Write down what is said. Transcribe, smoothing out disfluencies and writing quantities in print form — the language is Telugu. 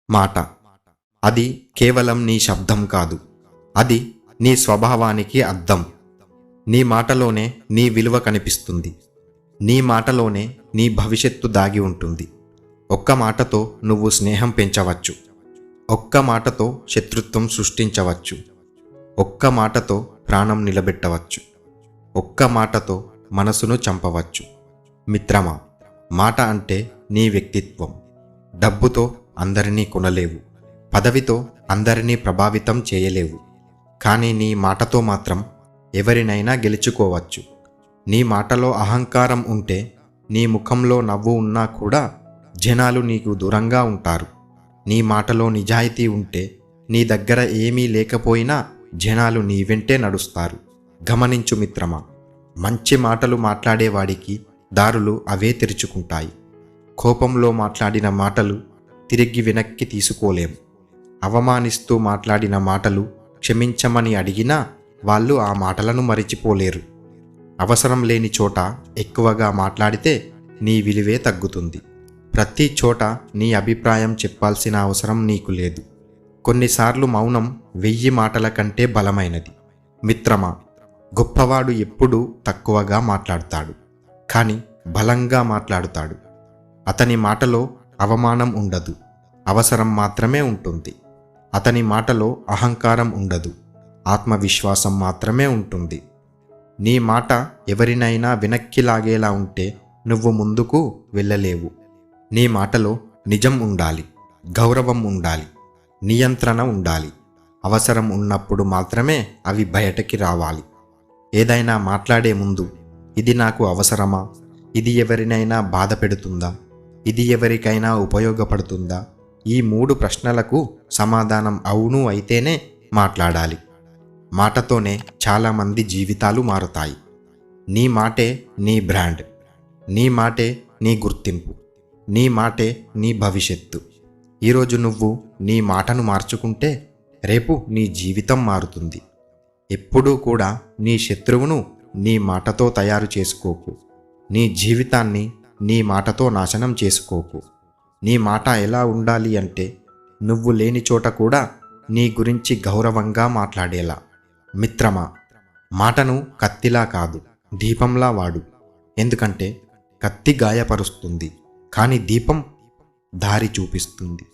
మాట. అది కేవలం నీ శబ్దం కాదు, అది నీ స్వభావానికి అద్దం. నీ మాటలోనే నీ విలువ కనిపిస్తుంది. నీ మాటలోనే నీ భవిష్యత్తు దాగి ఉంటుంది. ఒక్క మాటతో నువ్వు స్నేహం పెంచవచ్చు, ఒక్క మాటతో శత్రుత్వం సృష్టించవచ్చు, ఒక్క మాటతో ప్రాణం నిలబెట్టవచ్చు, ఒక్క మాటతో మనసును చంపవచ్చు. మిత్రమా, మాట అంటే నీ వ్యక్తిత్వం. డబ్బుతో అందరినీ కొనలేవు, పదవితో అందరినీ ప్రభావితం చేయలేవు, కానీ నీ మాటతో మాత్రం ఎవరినైనా గెలుచుకోవచ్చు. నీ మాటలో అహంకారం ఉంటే, నీ ముఖంలో నవ్వు ఉన్నా కూడా జనాలు నీకు దూరంగా ఉంటారు. నీ మాటలో నిజాయితీ ఉంటే, నీ దగ్గర ఏమీ లేకపోయినా జనాలు నీ వెంటే నడుస్తారు. గమనించు మిత్రమా, మంచి మాటలు మాట్లాడేవాడికి దారులు అవే తెరుచుకుంటాయి. కోపంలో మాట్లాడిన మాటలు తిరిగి వెనక్కి తీసుకోలేము. అవమానిస్తూ మాట్లాడిన మాటలు క్షమించమని అడిగినా వాళ్ళు ఆ మాటలను మరిచిపోలేరు. అవసరం లేని చోట ఎక్కువగా మాట్లాడితే నీ విలువే తగ్గుతుంది. ప్రతి చోట నీ అభిప్రాయం చెప్పాల్సిన అవసరం నీకు లేదు. కొన్నిసార్లు మౌనం 1000 మాటల కంటే బలమైనది. మిత్రమా, గొప్పవాడు ఎప్పుడూ తక్కువగా మాట్లాడతాడు, కానీ బలంగా మాట్లాడుతాడు. అతని మాటలో అవమానం ఉండదు, అవసరం మాత్రమే ఉంటుంది. అతని మాటలో అహంకారం ఉండదు, ఆత్మవిశ్వాసం మాత్రమే ఉంటుంది. నీ మాట ఎవరినైనా వెనక్కి లాగేలా ఉంటే నువ్వు ముందుకు వెళ్ళలేవు. నీ మాటలో నిజం ఉండాలి, గౌరవం ఉండాలి, నియంత్రణ ఉండాలి. అవసరం ఉన్నప్పుడు మాత్రమే అవి బయటకి రావాలి. ఏదైనా మాట్లాడే ముందు, ఇది నాకు అవసరమా, ఇది ఎవరినైనా బాధ పెడుతుందా, ఇది ఎవరికైనా ఉపయోగపడుతుందా, ఈ 3 ప్రశ్నలకు సమాధానం అవును అయితేనే మాట్లాడాలి. మాటతోనే చాలామంది జీవితాలు మారుతాయి. నీ మాటే నీ బ్రాండ్, నీ మాటే నీ గుర్తింపు, నీ మాటే నీ భవిష్యత్తు. ఈరోజు నువ్వు నీ మాటను మార్చుకుంటే రేపు నీ జీవితం మారుతుంది. ఎప్పుడూ కూడా నీ శత్రువును నీ మాటతో తయారు చేసుకోకు. నీ జీవితాన్ని నీ మాటతో నాశనం చేసుకోకు. నీ మాట ఎలా ఉండాలి అంటే, నువ్వు లేని చోట కూడా నీ గురించి గౌరవంగా మాట్లాడేలా. మిత్రమా, మాటను కత్తిలా కాదు, దీపంలా వాడు. ఎందుకంటే కత్తి గాయపరుస్తుంది, కానీ దీపం దారి చూపిస్తుంది.